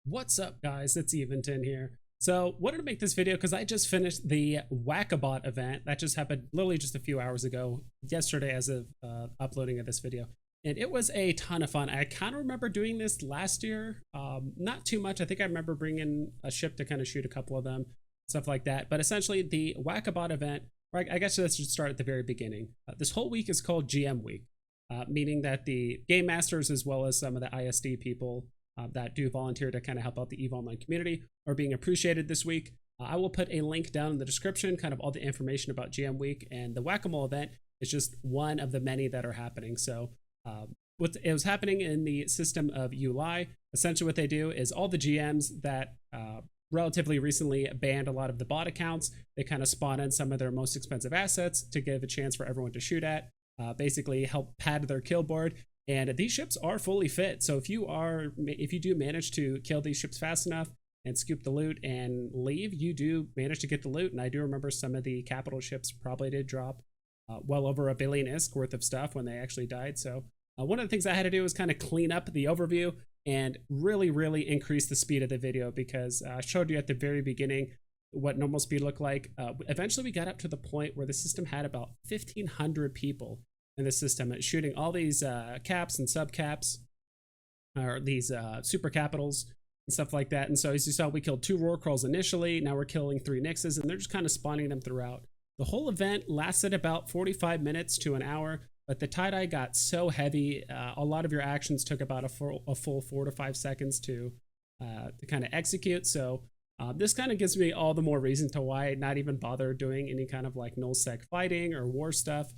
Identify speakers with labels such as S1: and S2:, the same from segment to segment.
S1: What's up, guys? It's Eventon here. So, wanted to make this video because I just finished the Whack-A-Bot event that just happened literally just a few hours ago, yesterday, as of uploading of this video, and it was a ton of fun. I kind of remember doing this last year, not too much. I think I remember bringing a ship to kind of shoot a couple of them, stuff like that. But essentially, the Whack-A-Bot event, or I guess let's just start at the very beginning. This whole week is called GM Week, meaning that the game masters as well as some of the ISD people that do volunteer to kind of help out the EVE Online community are being appreciated this week. I will put a link down in the description, kind of all the information about GM Week, and the Whack-A-Mole event is just one of the many that are happening. So what it was happening in the system of ULI, essentially what they do is all the GMs that relatively recently banned a lot of the bot accounts, they kind of spawn in some of their most expensive assets to give a chance for everyone to shoot at, basically help pad their kill board. And these ships are fully fit. So if you do manage to kill these ships fast enough and scoop the loot and leave, you do manage to get the loot. And I do remember some of the capital ships probably did drop well over 1 billion ISK worth of stuff when they actually died. So one of the things I had to do was kind of clean up the overview and really increase the speed of the video, because I showed you at the very beginning what normal speed looked like. Eventually we got up to the point where the system had about 1,500 people in the system, shooting all these caps and sub caps, or these super capitals and stuff like that. And so as you saw, we killed 2 roar crawls initially. Now we're killing 3 nixes, and they're just kind of spawning them throughout. The whole event lasted about 45 minutes to an hour, but the tie-dye got so heavy. A lot of your actions took about a full 4 to 5 seconds to kind of execute. So this kind of gives me all the more reason to why not even bother doing any kind of like null-sec fighting or war stuff.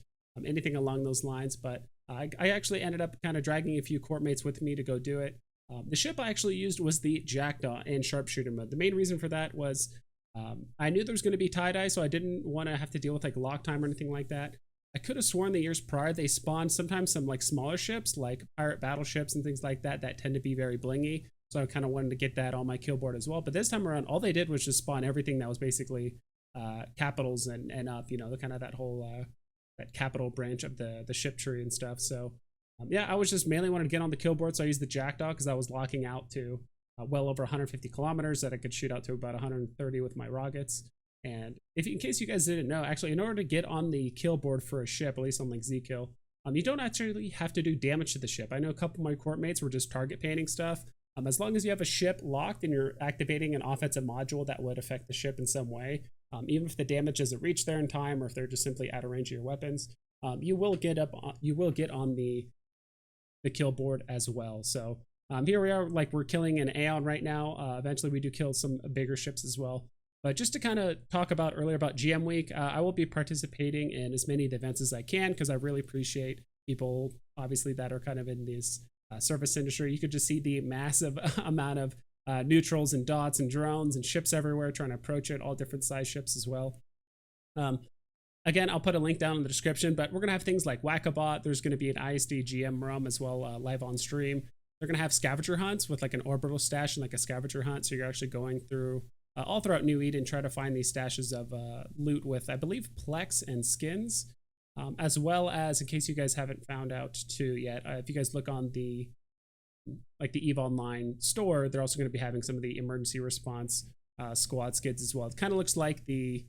S1: Anything along those lines. But I actually ended up kind of dragging a few court mates with me to go do it. The ship I actually used was the Jackdaw in sharpshooter mode. The main reason for that was I knew there was going to be tie-dye, so I didn't want to have to deal with like lock time or anything like that. I could have sworn the years prior they spawned sometimes some like smaller ships like pirate battleships and things like that that tend to be very blingy, so I kind of wanted to get that on my kill board as well. But this time around, all they did was just spawn everything that was basically capitals and up, you know, the kind of that whole that capital branch of the ship tree and stuff. So yeah, I was just mainly wanted to get on the kill board, so I used the Jackdaw because I was locking out to well over 150 kilometers that I could shoot out to about 130 with my rockets. And in case you guys didn't know, actually, in order to get on the kill board for a ship, at least on like Zkill, you don't actually have to do damage to the ship. I know a couple of my court mates were just target painting stuff. As long as you have a ship locked and you're activating an offensive module that would affect the ship in some way, even if the damage doesn't reach there in time, or if they're just simply out of range of your weapons, you will get on the kill board as well. So here we are, like we're killing an Aeon right now. Eventually we do kill some bigger ships as well. But just to kind of talk about earlier about GM Week, I will be participating in as many of the events as I can, because I really appreciate people, obviously, that are kind of in this service industry. You could just see the massive amount of neutrals and dots and drones and ships everywhere trying to approach it, all different size ships as well. Again, I'll put a link down in the description, but we're going to have things like Whack-A-Bot. There's going to be an ISD GM room as well, live on stream. They're going to have scavenger hunts with like an orbital stash and like a scavenger hunt. So you're actually going through all throughout New Eden, try to find these stashes of loot with, I believe, Plex and skins, as well as, in case you guys haven't found out too yet, if you guys look on the EVE Online store, they're also going to be having some of the emergency response squad skins as well. It kind of looks like the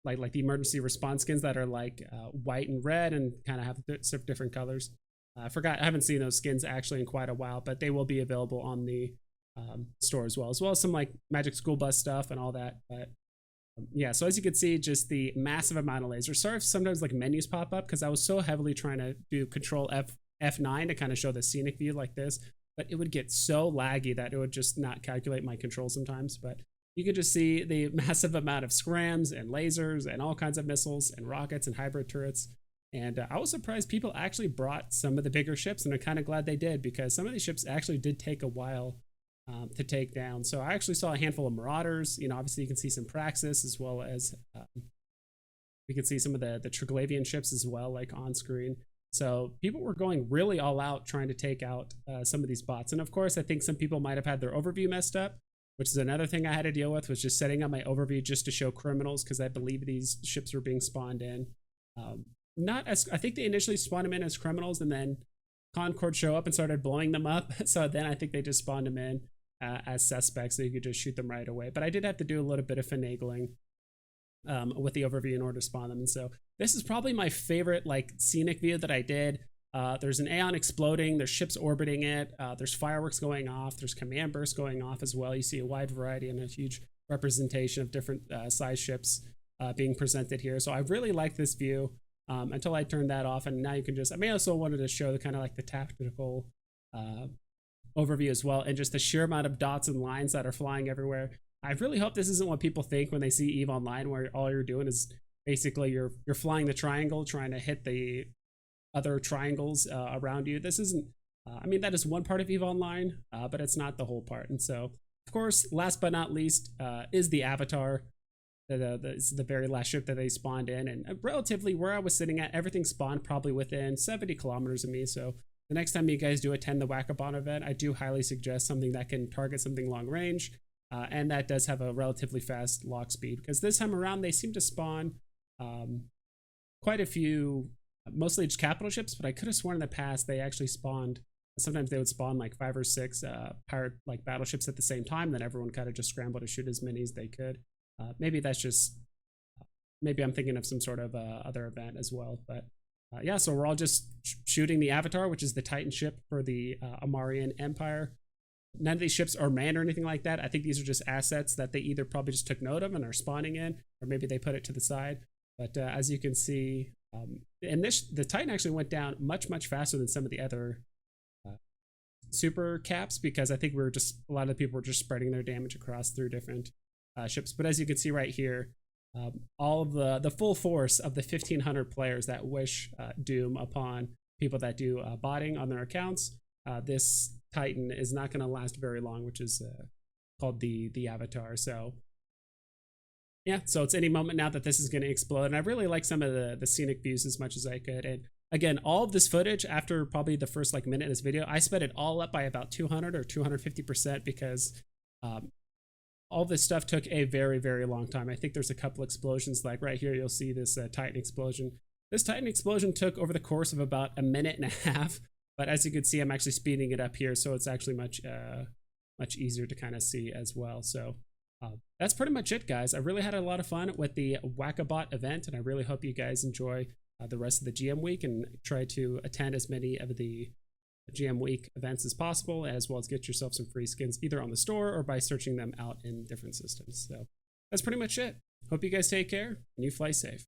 S1: like the emergency response skins that are like white and red and kind of have different colors. I haven't seen those skins actually in quite a while, but they will be available on the store as well as some like Magic School Bus stuff and all that. But yeah, so as you can see, just the massive amount of lasers. Sorry if sometimes like menus pop up, because I was so heavily trying to do Control F9 to kind of show the scenic view like this, but it would get so laggy that it would just not calculate my control sometimes. But you could just see the massive amount of scrams and lasers and all kinds of missiles and rockets and hybrid turrets. And I was surprised people actually brought some of the bigger ships, and I'm kind of glad they did, because some of these ships actually did take a while to take down. So I actually saw a handful of Marauders. You know, obviously you can see some Praxis, as well as we can see some of the Triglavian ships as well, like on screen. So people were going really all out trying to take out some of these bots. And of course, I think some people might have had their overview messed up, which is another thing I had to deal with, was just setting up my overview just to show criminals, because I believe these ships were being spawned in. I think they initially spawned them in as criminals, and then Concord show up and started blowing them up. So then I think they just spawned them in as suspects, so you could just shoot them right away. But I did have to do a little bit of finagling with the overview in order to spawn them. And so this is probably my favorite like scenic view that I did. There's an Aeon exploding, there's ships orbiting it, there's fireworks going off, there's command bursts going off as well. You see a wide variety and a huge representation of different size ships being presented here. So I really like this view until I turned that off. And now you can just, I may also wanted to show the kind of like the tactical overview as well, and just the sheer amount of dots and lines that are flying everywhere. I really hope this isn't what people think when they see EVE Online, where all you're doing is basically you're flying the triangle, trying to hit the other triangles around you. This isn't, I mean, that is one part of EVE Online, but it's not the whole part. And so, of course, last but not least is the Avatar. This is the very last ship that they spawned in, and relatively where I was sitting at, everything spawned probably within 70 kilometers of me. So the next time you guys do attend the Whack-A-Bon event, I do highly suggest something that can target something long range, and that does have a relatively fast lock speed, because this time around they seem to spawn quite a few, mostly just capital ships, but I could have sworn in the past they actually spawned, sometimes they would spawn like 5 or 6 pirate like battleships at the same time, then everyone kind of just scrambled to shoot as many as they could. Maybe that's just, maybe I'm thinking of some sort of other event as well, but yeah, so we're all just shooting the Avatar, which is the Titan ship for the Amarian Empire. None of these ships are manned or anything like that. I think these are just assets that they either probably just took note of and are spawning in, or maybe they put it to the side. But as you can see, and the Titan actually went down much faster than some of the other super caps, because I think a lot of the people were just spreading their damage across through different ships. But as you can see right here, all of the full force of the 1,500 players that wish doom upon people that do botting on their accounts, this Titan is not going to last very long, which is called the Avatar. So yeah, so it's any moment now that this is going to explode. And I really like some of the scenic views as much as I could. And again, all of this footage, after probably the first like minute of this video, I sped it all up by about 200 or 250%, because all this stuff took a very long time. I think there's a couple explosions, like right here you'll see this Titan explosion. This Titan explosion took over the course of about a minute and a half, but as you can see, I'm actually speeding it up here, so it's actually much easier to kind of see as well. So that's pretty much it, guys. I really had a lot of fun with the Whack-A-Bot event, and I really hope you guys enjoy the rest of the GM week and try to attend as many of the GM week events as possible, as well as get yourself some free skins either on the store or by searching them out in different systems. So that's pretty much it. Hope you guys take care and you fly safe.